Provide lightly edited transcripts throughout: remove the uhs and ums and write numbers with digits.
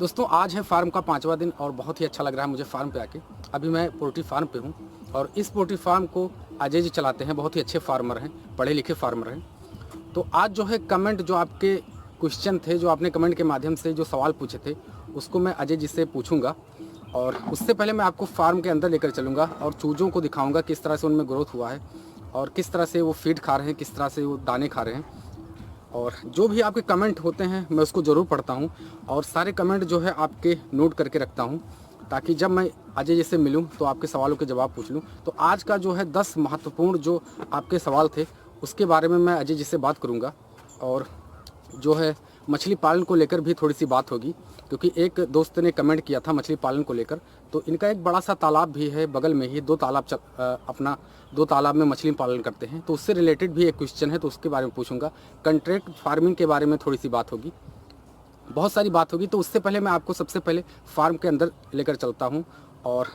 दोस्तों आज है फार्म का 5वां दिन और बहुत ही अच्छा लग रहा है मुझे फार्म पे आके। अभी मैं पोल्ट्री फार्म पे हूँ और इस पोल्ट्री फार्म को अजय जी चलाते हैं। बहुत ही अच्छे फार्मर हैं, पढ़े लिखे फार्मर हैं। तो आज जो है कमेंट जो आपके क्वेश्चन थे, जो आपने कमेंट के माध्यम से जो सवाल पूछे थे, उसको मैं अजय जी से पूछूंगा। और उससे पहले मैं आपको फार्म के अंदर लेकर चलूँगा और चूज़ों को दिखाऊँगा किस तरह से उनमें ग्रोथ हुआ है और किस तरह से वो फीड खा रहे हैं, किस तरह से वो दाने खा रहे हैं। और जो भी आपके कमेंट होते हैं मैं उसको ज़रूर पढ़ता हूँ और सारे कमेंट जो है आपके नोट करके रखता हूँ, ताकि जब मैं अजय जी से मिलूँ तो आपके सवालों के जवाब पूछ लूँ। तो आज का जो है 10 महत्वपूर्ण जो आपके सवाल थे उसके बारे में मैं अजय जी से बात करूँगा। और जो है मछली पालन को लेकर भी थोड़ी सी बात होगी, क्योंकि एक दोस्त ने कमेंट किया था मछली पालन को लेकर। तो इनका एक बड़ा सा तालाब भी है बगल में ही, दो तालाब में मछली पालन करते हैं, तो उससे रिलेटेड भी एक क्वेश्चन है, तो उसके बारे में पूछूंगा। कंट्रैक्ट फार्मिंग के बारे में थोड़ी सी बात होगी, बहुत सारी बात होगी। तो उससे पहले मैं आपको सबसे पहले फार्म के अंदर लेकर चलता हूँ और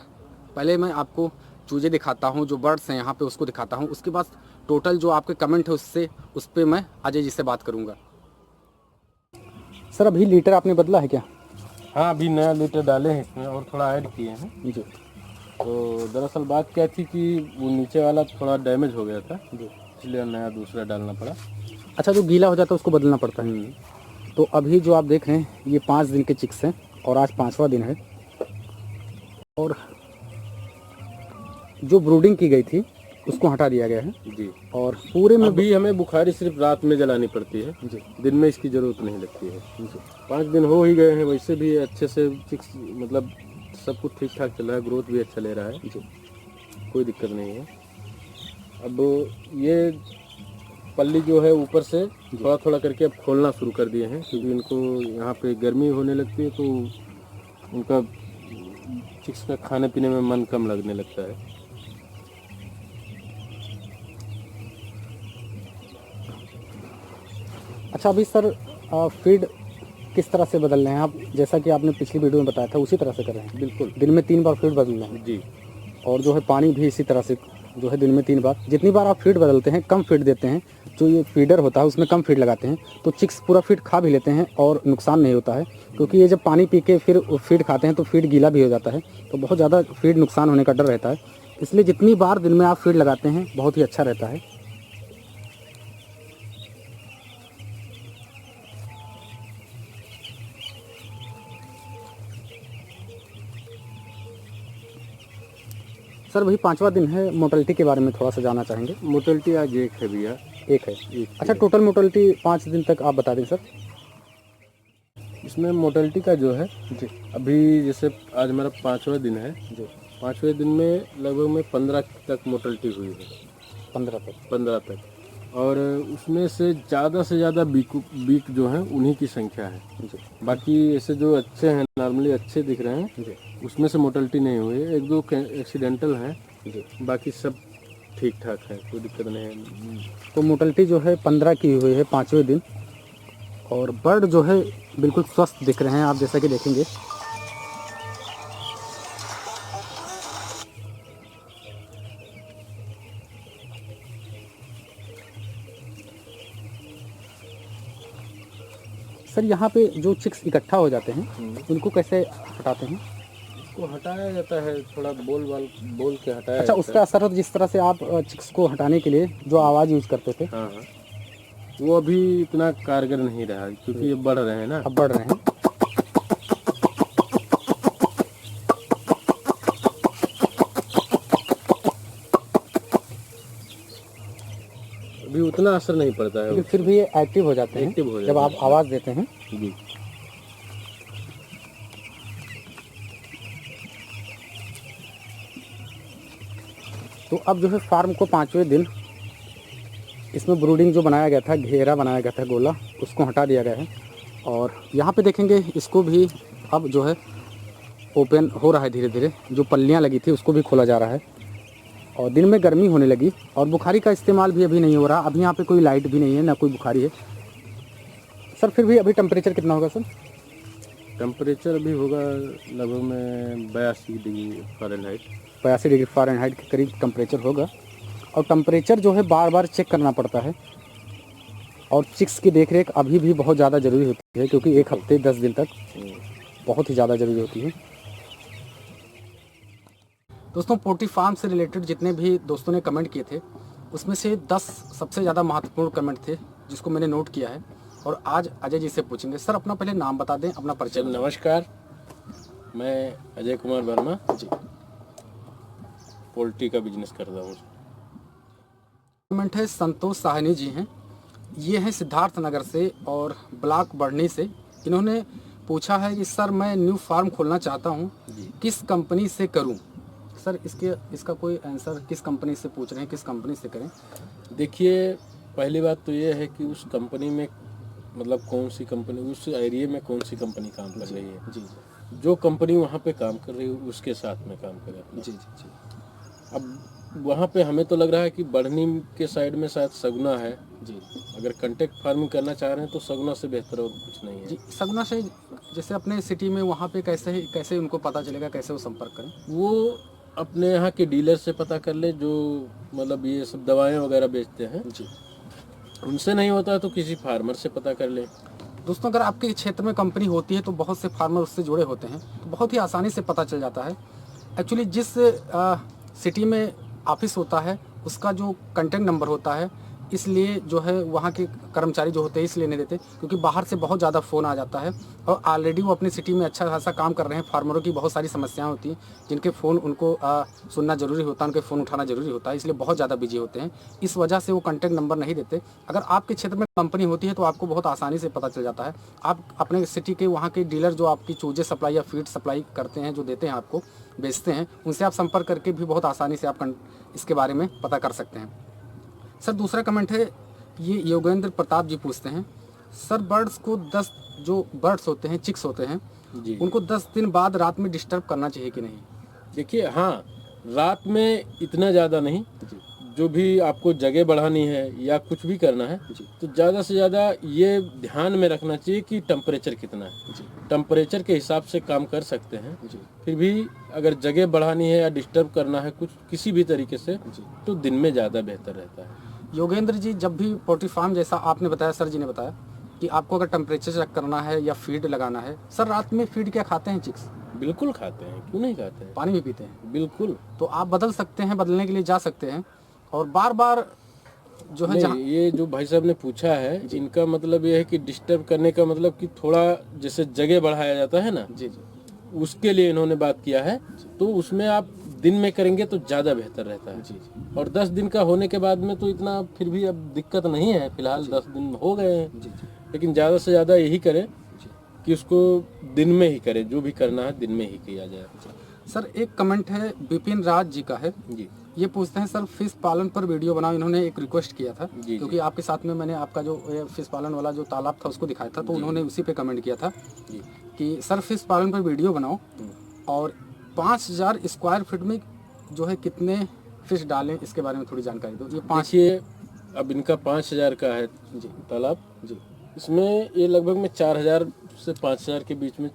पहले मैं आपको चूज़े दिखाता हूँ, जो बर्ड्स हैं यहाँ पे उसको दिखाता हूँ। उसके बाद टोटल जो आपके कमेंट है उस पर मैं अजय जी से बात करूँगा। सर अभी लीटर आपने बदला है क्या? हाँ, अभी नया लीटर डाले हैं इसमें और थोड़ा ऐड किए हैं जी। तो दरअसल बात क्या थी कि वो नीचे वाला थोड़ा डैमेज हो गया था जी, इसलिए नया दूसरा डालना पड़ा। अच्छा, जो गीला हो जाता है उसको बदलना पड़ता है। तो अभी जो आप देख रहे हैं ये 5 दिन के चिक्स हैं और आज 5वां दिन है। और जो ब्रूडिंग की गई थी उसको हटा दिया गया है जी। और पूरे में अभी हमें बुखारी सिर्फ रात में जलानी पड़ती है जी, दिन में इसकी ज़रूरत नहीं लगती है जी। 5 दिन हो ही गए हैं, वैसे भी अच्छे से चिक्स मतलब सब कुछ ठीक ठाक चल रहा है, ग्रोथ भी अच्छा ले रहा है जी, कोई दिक्कत नहीं है। अब ये पल्ली जो है ऊपर से थोड़ा थोड़ा करके अब खोलना शुरू कर दिए हैं, क्योंकि इनको यहाँ पे गर्मी होने लगती है तो उनका चिक्स का खाने पीने में मन कम लगने लगता है। अच्छा अभी सर फीड किस तरह से बदल रहे हैं आप? जैसा कि आपने पिछली वीडियो में बताया था उसी तरह से कर रहे हैं? बिल्कुल, दिन में 3 बार फीड बदल रहे हैं जी। और जो है पानी भी इसी तरह से जो है दिन में 3 बार। जितनी बार आप फीड बदलते हैं कम फीड देते हैं, जो ये फीडर होता है उसमें कम फीड लगाते हैं, तो चिक्स पूरा फीड खा भी लेते हैं और नुकसान नहीं होता है। क्योंकि ये जब पानी पी के फिर फीड खाते हैं तो फीड गीला भी हो जाता है, तो बहुत ज़्यादा फीड नुकसान होने का डर रहता है। इसलिए जितनी बार दिन में आप फीड लगाते हैं बहुत ही अच्छा रहता है। सर वही 5वां दिन है, मोर्टेलिटी के बारे में थोड़ा सा जानना चाहेंगे। मोर्टेलिटी आज एक है भैया, एक है। अच्छा, टोटल मोर्टेलिटी 5 दिन तक आप बता दें सर। इसमें मोर्टेलिटी का जो है जी, अभी जैसे आज हमारा 5वां दिन है जी। 5वें दिन में लगभग में 15 तक मोर्टेलिटी हुई है। 15 तक और उसमें से ज़्यादा बीक जो हैं उन्हीं की संख्या है जी, बाकी ऐसे जो अच्छे हैं नॉर्मली अच्छे दिख रहे हैं जी, उसमें से मोर्टेलिटी नहीं हुई है। 1-2 एक्सीडेंटल हैं जी। बाकी सब ठीक ठाक है, कोई दिक्कत नहीं है। तो मोर्टेलिटी जो है 15 की हुई है 5वें दिन और बर्ड जो है बिल्कुल स्वस्थ दिख रहे हैं आप जैसा कि देखेंगे। सर यहाँ पे जो चिक्स इकट्ठा हो जाते हैं उनको कैसे हटाते हैं? इसको हटाया जाता है, थोड़ा बोल के हटाया अच्छा, जाता उसका असर हो जिस तरह से आप चिक्स को हटाने के लिए जो आवाज़ यूज़ करते थे। हाँ हाँ, वो अभी इतना कारगर नहीं रहा क्योंकि ये बढ़ रहे हैं ना, अब बढ़ रहे हैं। अभी उतना असर नहीं पड़ता है। लेकिन फिर भी ये एक्टिव हो जाते हैं एक्टिव हो जब आप जाते आवाज़ देते हैं। जी। तो अब जो है फार्म को 5वें दिन इसमें ब्रूडिंग जो बनाया गया था, घेरा बनाया गया था गोला, उसको हटा दिया गया है। और यहाँ पे देखेंगे इसको भी अब जो है ओपन हो रहा है धीरे धीरे। जो पल्लियाँ लगी थी उसको भी खोला जा रहा है और दिन में गर्मी होने लगी और बुखारी का इस्तेमाल भी अभी नहीं हो रहा। अभी यहाँ पे कोई लाइट भी नहीं है, ना कोई बुखारी है। सर फिर भी अभी टेम्परेचर कितना होगा सर? टेम्परेचर अभी होगा लगभग में 82 डिग्री फ़ारेनहाइट। 82 डिग्री फ़ारेनहाइट के करीब टेम्परेचर होगा। और टेम्परेचर जो है बार बार चेक करना पड़ता है और चिक्स की देखरेख अभी भी बहुत ज़्यादा ज़रूरी होती है, क्योंकि 1 हफ्ते 10 दिन तक बहुत ही ज़्यादा ज़रूरी होती है। दोस्तों पोल्ट्री फार्म से रिलेटेड जितने भी दोस्तों ने कमेंट किए थे उसमें से 10 सबसे ज़्यादा महत्वपूर्ण कमेंट थे जिसको मैंने नोट किया है और आज अजय जी से पूछेंगे। सर अपना पहले नाम बता दें, अपना परिचय। नमस्कार, मैं अजय कुमार वर्मा जी। पोल्ट्री का बिजनेस करता हूँ। कमेंट है संतोष साहनी जी हैं, ये हैं सिद्धार्थ नगर से और ब्लॉक बढ़नी से। इन्होंने पूछा है कि सर मैं न्यू फार्म खोलना चाहता हूँ, किस कंपनी से करूँ? सर इसका कोई आंसर, किस कंपनी से पूछ रहे हैं, किस कंपनी से करें? देखिए, पहली बात तो ये है कि उस कंपनी में मतलब कौन सी कंपनी, उस एरिया में कौन सी कंपनी काम कर रही है। जी। जो कंपनी वहाँ पे काम कर रही है उसके साथ में काम करें। जी जी जी। अब वहाँ पे हमें तो लग रहा है कि बढ़नी के साइड में शायद सगुना है जी। अगर कंटेक्ट फार्मिंग करना चाह रहे हैं तो सगुना से बेहतर और कुछ नहीं है। जी, सगुना से जैसे अपने सिटी में वहाँ पे कैसे उनको पता चलेगा, कैसे वो संपर्क करें? वो अपने यहाँ के डीलर से पता कर ले जो मतलब ये सब दवाएं वगैरह बेचते हैं। जी। उनसे नहीं होता है तो किसी फार्मर से पता कर ले। दोस्तों अगर आपके क्षेत्र में कंपनी होती है तो बहुत से फार्मर उससे जुड़े होते हैं, तो बहुत ही आसानी से पता चल जाता है। एक्चुअली जिस सिटी में ऑफिस होता है उसका जो कॉन्टैक्ट नंबर होता है, इसलिए जो है वहाँ के कर्मचारी जो होते हैं इसलिए नहीं देते क्योंकि बाहर से बहुत ज़्यादा फ़ोन आ जाता है और ऑलरेडी वो अपनी सिटी में अच्छा खासा काम कर रहे हैं। फार्मरों की बहुत सारी समस्याएं होती हैं जिनके फ़ोन उनको सुनना ज़रूरी होता है, उनके फ़ोन उठाना ज़रूरी होता है, इसलिए बहुत ज़्यादा बिजी होते हैं। इस वजह से वो कॉन्टैक्ट नंबर नहीं देते। अगर आपके क्षेत्र में कंपनी होती है तो आपको बहुत आसानी से पता चल जाता है। आप अपने सिटी के वहाँ के डीलर जो आपकी चूजे सप्लाई या फीड सप्लाई करते हैं, जो देते हैं आपको, बेचते हैं, उनसे आप संपर्क करके भी बहुत आसानी से आप इसके बारे में पता कर सकते हैं। सर दूसरा कमेंट है, ये योगेंद्र प्रताप जी पूछते हैं, सर बर्ड्स को 10 जो बर्ड्स होते हैं, चिक्स होते हैं जी। उनको 10 दिन बाद रात में डिस्टर्ब करना चाहिए कि नहीं? देखिए, हाँ, रात में इतना ज़्यादा नहीं। जो भी आपको जगह बढ़ानी है या कुछ भी करना है तो ज़्यादा से ज़्यादा ये ध्यान में रखना चाहिए कि टेम्परेचर कितना है। टेम्परेचर के हिसाब से काम कर सकते हैं। फिर भी अगर जगह बढ़ानी है या डिस्टर्ब करना है कुछ किसी भी तरीके से तो दिन में ज़्यादा बेहतर रहता है। योगेंद्र जी, जब भी पोल्ट्री फार्म जैसा आपने बताया, सर जी ने बताया कि आपको अगर टेम्परेचर चेक करना है या फीड लगाना है, सर रात में फीड क्या खाते हैं चिक्स? बिल्कुल खाते हैं, क्यों नहीं खाते हैं। पानी भी पीते हैं? बिल्कुल। तो आप बदल सकते हैं, बदलने के लिए जा सकते हैं और बार बार जो है ये जो भाई साहब ने पूछा है इनका मतलब ये है कि डिस्टर्ब करने का मतलब कि थोड़ा जैसे जगह बढ़ाया जाता है ना, जी जी, उसके लिए इन्होंने बात किया है। तो उसमें आप दिन में करेंगे तो ज़्यादा बेहतर रहता है। जी जी। और 10 दिन का होने के बाद में तो इतना फिर भी अब दिक्कत नहीं है। फिलहाल 10 दिन हो गए हैं। जी जी। लेकिन ज़्यादा से ज़्यादा यही करें कि उसको दिन में ही करें, जो भी करना है दिन में ही किया जाए। सर एक कमेंट है विपिन राज जी का है, जी। ये पूछते हैं सर फिश पालन पर वीडियो बनाओ। इन्होंने एक रिक्वेस्ट किया था क्योंकि आपके साथ में मैंने आपका जो फिश पालन वाला जो तालाब था उसको दिखाया था, तो उन्होंने उसी पे कमेंट किया था कि सर फिश पालन पर वीडियो बनाओ और 5000 स्क्वायर फीट में जो है कितने फिश डालें, इसके बारे में थोड़ी जानकारी दो। ये 5 अब इनका 5000 का है जी तालाब जी। इसमें ये लगभग में 4000 से 5000 के बीच में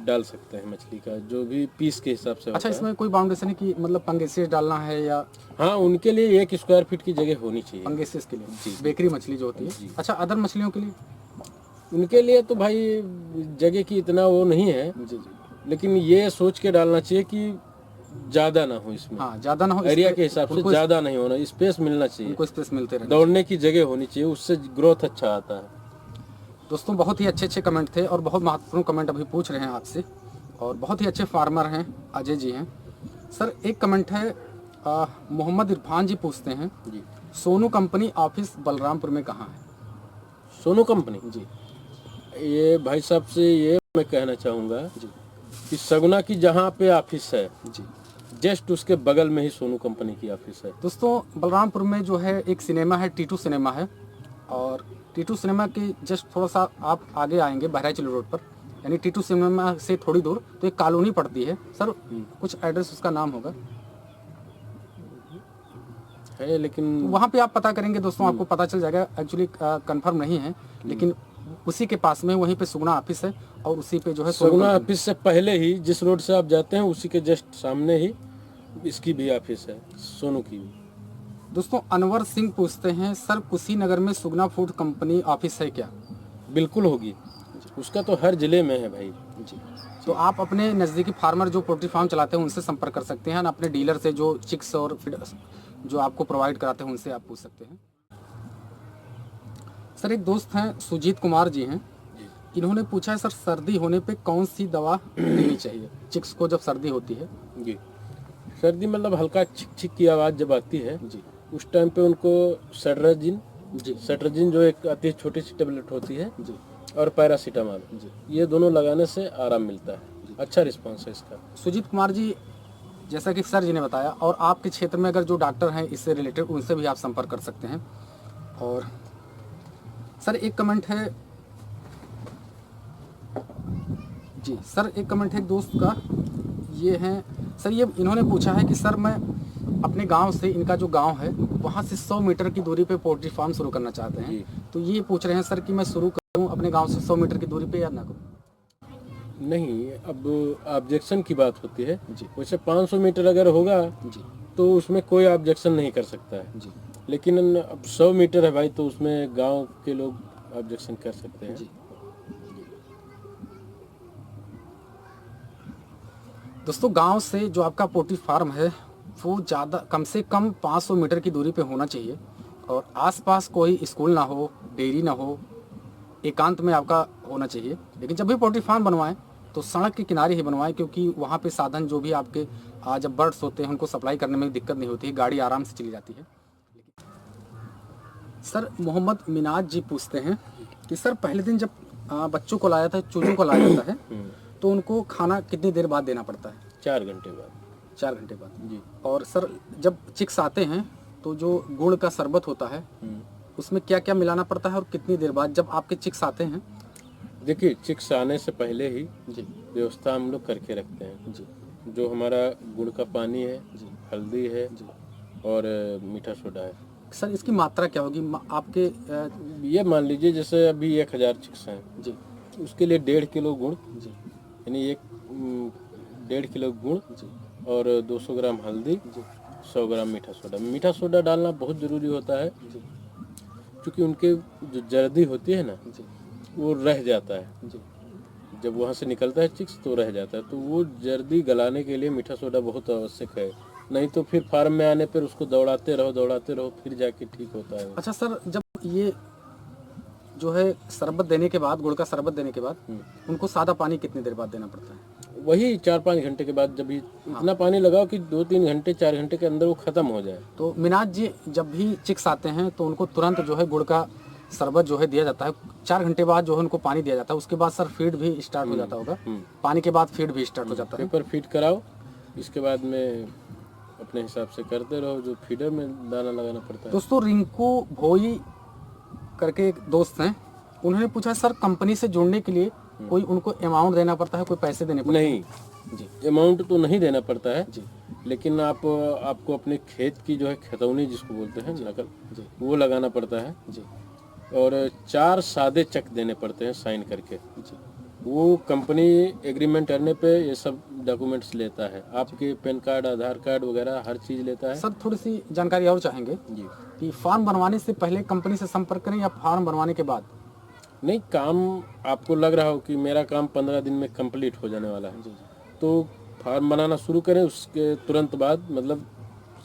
डाल सकते हैं मछली का, जो भी पीस के हिसाब से। अच्छा, इसमें कोई बाउंडेशन है कि मतलब पंगेसियस डालना है या? हाँ, उनके लिए 1 स्क्वायर फीट की जगह होनी चाहिए पंगेसियस के लिए बेकरी मछली जो होती है। अच्छा, अदर मछलियों के लिए? उनके लिए तो भाई जगह की इतना वो नहीं है। जी जी। लेकिन ये सोच के डालना चाहिए कि ज़्यादा ना हो इसमें। हाँ, ज़्यादा ना हो, एरिया के हिसाब से ज़्यादा नहीं होना, स्पेस मिलना चाहिए, उनको स्पेस मिलते रहे, दौड़ने की जगह होनी चाहिए, उससे ग्रोथ अच्छा आता है। दोस्तों बहुत ही अच्छे कमेंट थे और बहुत महत्वपूर्ण कमेंट अभी पूछ रहे हैं आपसे और बहुत ही अच्छे फार्मर हैं, अजय जी हैं। सर एक कमेंट है, मोहम्मद इरफान जी पूछते हैं जी, सोनू कंपनी ऑफिस बलरामपुर में कहाँ है? सोनू कंपनी जी, ये भाई साहब से ये मैं कहना चाहूँगा जी कि सगुना की जहाँ पे ऑफिस है जी, जस्ट उसके बगल में ही सोनू कंपनी की ऑफिस है। दोस्तों बलरामपुर में जो है एक सिनेमा है, टीटू सिनेमा है, और टीटू सिनेमा के जस्ट थोड़ा सा आप आगे आएंगे बहराइच रोड पर, यानी टीटू सिनेमा से थोड़ी दूर तो एक कॉलोनी पड़ती है। सर कुछ एड्रेस उसका नाम होगा है, लेकिन तो वहाँ पे आप पता करेंगे दोस्तों, आपको पता चल जाएगा। एक्चुअली कंफर्म नहीं है, लेकिन उसी के पास में वहीं पे सुगुना ऑफिस है और उसी पे जो है सगुना ऑफिस से पहले ही जिस रोड से आप जाते हैं उसी के जस्ट सामने ही इसकी भी ऑफिस है, सोनू की भी। दोस्तों अनवर सिंह पूछते हैं सर कुशीनगर में सुगना फूड कंपनी ऑफिस है क्या? बिल्कुल होगी, उसका तो हर जिले में है भाई। जी, तो आप अपने नज़दीकी फार्मर जो पोल्ट्री फार्म चलाते हैं उनसे संपर्क कर सकते हैं, अपने डीलर से जो चिक्स और फीड जो आपको प्रोवाइड कराते हैं उनसे आप पूछ सकते हैं। सर एक दोस्त हैं सुजीत कुमार जी हैं, इन्होंने पूछा है सर सर्दी होने पे कौन सी दवा देनी चाहिए चिक्स को जब सर्दी होती है? जी, सर्दी मतलब हल्का छिक छिक की आवाज़ जब आती है जी उस टाइम पे उनको सेट्राजिन जी सेट्राजिन जो एक आती है छोटी सी टेबलेट होती है जी और पैरासीटामॉल, जी। ये दोनों लगाने से आराम मिलता है। अच्छा रिस्पांस है इसका। सुजीत कुमार जी, जैसा कि सर जी ने बताया, और आपके क्षेत्र में अगर जो डॉक्टर हैं इससे रिलेटेड उनसे भी आप संपर्क कर सकते हैं। और सर एक कमेंट है जी, सर एक कमेंट है एक दोस्त का, ये है सर, ये इन्होंने पूछा है कि सर मैं अपने गांव से, इनका जो गांव है वहां से 100 मीटर की दूरी पे पोल्ट्री फार्म शुरू करना चाहते हैं, तो ये पूछ रहे हैं सर कि मैं शुरू करूं अपने गांव से 100 मीटर की दूरी पे या ना करूं? नहीं, अब ऑब्जेक्शन की बात होती है जी वैसे 500 मीटर अगर होगा जी तो उसमें कोई ऑब्जेक्शन नहीं कर सकता है, जी लेकिन अब 100 मीटर है भाई तो उसमें गांव के लोग ऑब्जेक्शन कर सकते हैं। जी। दोस्तों गांव से जो आपका पोल्ट्री फार्म है वो ज़्यादा कम से कम 500 मीटर की दूरी पे होना चाहिए, और आसपास कोई स्कूल ना हो, डेयरी ना हो, एकांत में आपका होना चाहिए। लेकिन जब भी पोल्ट्री फार्म बनवाएं तो सड़क के किनारे ही बनवाएं, क्योंकि वहाँ पे साधन जो भी आपके जब बर्ड्स होते हैं उनको सप्लाई करने में दिक्कत नहीं होती है, गाड़ी आराम से चली जाती है। सर मोहम्मद मिनाज जी पूछते हैं कि सर पहले दिन जब बच्चों को लाया था, चूजों को लाया जाता है तो उनको खाना कितनी देर बाद देना पड़ता है? 4 घंटे बाद। 4 घंटे बाद जी। और सर जब चिक्स आते हैं तो जो गुड़ का शरबत होता है उसमें क्या क्या मिलाना पड़ता है और कितनी देर बाद जब आपके चिक्स आते हैं? देखिए, चिक्स आने से पहले ही जी व्यवस्था हम लोग करके रखते हैं। जी जो हमारा गुड़ का पानी है, जी हल्दी है जी। और मीठा सोडा है। सर इसकी मात्रा क्या होगी आपके? ये मान लीजिए जैसे अभी 1000 चिक्स हैं, जी उसके लिए 1.5 किलो गुड़, जी यानी 1.5 किलो गुड़ जी और 200 ग्राम हल्दी, जी 100 ग्राम मीठा सोडा। मीठा सोडा डालना बहुत ज़रूरी होता है जी क्योंकि उनके जो जर्दी होती है ना जी वो रह जाता है, जी जब वहाँ से निकलता है चिक्स तो रह जाता है, तो वो जर्दी गलाने के लिए मीठा सोडा बहुत आवश्यक है। नहीं तो फिर फार्म में आने पर उसको दौड़ाते रहो फिर जाके ठीक होता है। अच्छा सर, जब ये जो है शरबत देने के बाद, गुड़ का शरबत देने के बाद उनको सादा पानी कितनी देर बाद देना पड़ता है? वही 4-5 घंटे के बाद, जब भी इतना पानी लगाओ कि 2-3 घंटे 4 घंटे के अंदर वो खत्म हो जाए। तो मिनाज जी, जब भी चिक्स आते हैं तो उनको तुरंत जो है गुड़ का शरबत जो है दिया जाता है, 4 घंटे बाद जो है उनको पानी दिया जाता है, उसके बाद सर फीड भी स्टार्ट हो जाता होगा? पानी के बाद फीड भी स्टार्ट हो जाता है। पेपर फीड कराओ, इसके बाद में अपने हिसाब से करते रहो, जो फीडर में दाना लगाना पड़ता है। दोस्तों रिंकू भोई करके एक दोस्त हैं, उन्होंने पूछा सर कंपनी से जुड़ने के लिए कोई उनको अमाउंट देना पड़ता है, कोई पैसे देने पड़ते हैं? नहीं जी, अमाउंट तो नहीं देना पड़ता है जी, लेकिन आपको अपने खेत की जो है खतौनी जिसको बोलते हैं नकल जी वो लगाना पड़ता है जी और 4 सादे चेक देने पड़ते हैं साइन करके। जी वो कंपनी एग्रीमेंट करने पे ये सब डॉक्यूमेंट्स लेता है, आपके पैन कार्ड, आधार कार्ड वगैरह हर चीज़ लेता है। सर थोड़ी सी जानकारी और चाहेंगे जी। कि फार्म बनवाने से पहले कंपनी से संपर्क करें या फार्म बनवाने के बाद? नहीं, काम आपको लग रहा हो कि मेरा काम 15 दिन में कंप्लीट हो जाने वाला है जी तो फार्म बनाना शुरू करें, उसके तुरंत बाद मतलब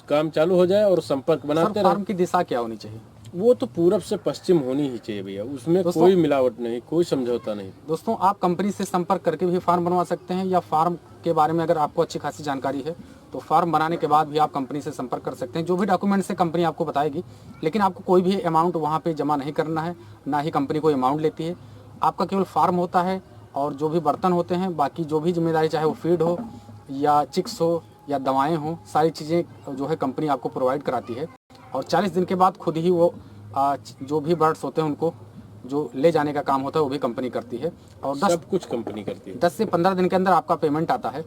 काम चालू हो जाए और संपर्क सर बनाते रहें। फार्म की दिशा क्या होनी चाहिए? वो तो पूरब से पश्चिम होनी ही चाहिए भैया, उसमें कोई मिलावट नहीं, कोई समझौता नहीं। दोस्तों आप कंपनी से संपर्क करके भी फार्म बनवा सकते हैं, या फार्म के बारे में अगर आपको अच्छी खासी जानकारी है तो फार्म बनाने के बाद भी आप कंपनी से संपर्क कर सकते हैं। जो भी डॉक्यूमेंट से कंपनी आपको बताएगी, लेकिन आपको कोई भी अमाउंट वहाँ पे जमा नहीं करना है, ना ही कंपनी कोई अमाउंट लेती है। आपका केवल फार्म होता है और जो भी बर्तन होते हैं, बाकी जो भी जिम्मेदारी, चाहे वो फीड हो या चिक्स हो या दवाएँ हों, सारी चीज़ें जो है कंपनी आपको प्रोवाइड कराती है। और 40 दिन के बाद खुद ही वो जो भी बर्ड्स होते हैं उनको जो ले जाने का काम होता है वो भी कंपनी करती है। और सब कुछ कंपनी करती है। 10 से 15 दिन के अंदर आपका पेमेंट आता है,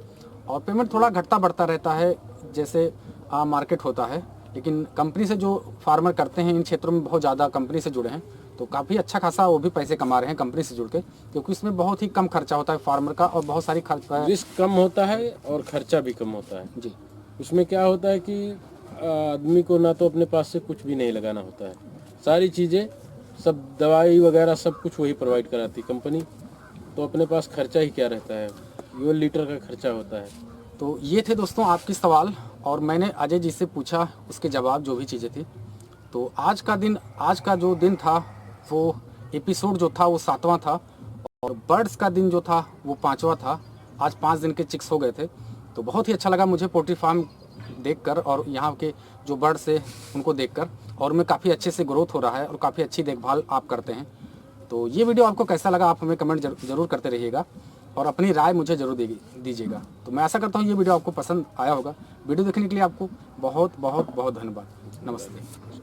और पेमेंट थोड़ा घटता बढ़ता रहता है जैसे मार्केट होता है, लेकिन कंपनी से जो फार्मर करते हैं इन क्षेत्रों में बहुत ज़्यादा कंपनी से जुड़े हैं तो काफ़ी अच्छा खासा वो भी पैसे कमा रहे हैं कंपनी से जुड़ के, क्योंकि इसमें बहुत ही कम खर्चा होता है फार्मर का और बहुत सारी रिस्क कम होता है और खर्चा भी कम होता है जी। उसमें क्या होता है कि आदमी को ना तो अपने पास से कुछ भी नहीं लगाना होता है, सारी चीज़ें सब दवाई वगैरह सब कुछ वही प्रोवाइड कराती कंपनी, तो अपने पास खर्चा ही क्या रहता है। ये लीटर का खर्चा होता है। तो ये थे दोस्तों आपके सवाल, और मैंने अजय जी से पूछा उसके जवाब जो भी चीज़ें थी। तो आज का जो दिन था वो एपिसोड जो था वो 7वां था, और बर्ड्स का दिन जो था वो 5वां था। आज 5 दिन के चिक्स हो गए थे। तो बहुत ही अच्छा लगा मुझे पोल्ट्री फार्म देखकर और यहाँ के जो बर्ड्स है उनको देखकर, और मैं काफ़ी अच्छे से ग्रोथ हो रहा है और काफ़ी अच्छी देखभाल आप करते हैं। तो ये वीडियो आपको कैसा लगा आप हमें कमेंट जरूर करते रहिएगा, और अपनी राय मुझे ज़रूर दीजिएगा। तो मैं आशा करता हूँ ये वीडियो आपको पसंद आया होगा। वीडियो देखने के लिए आपको बहुत बहुत बहुत धन्यवाद। नमस्ते।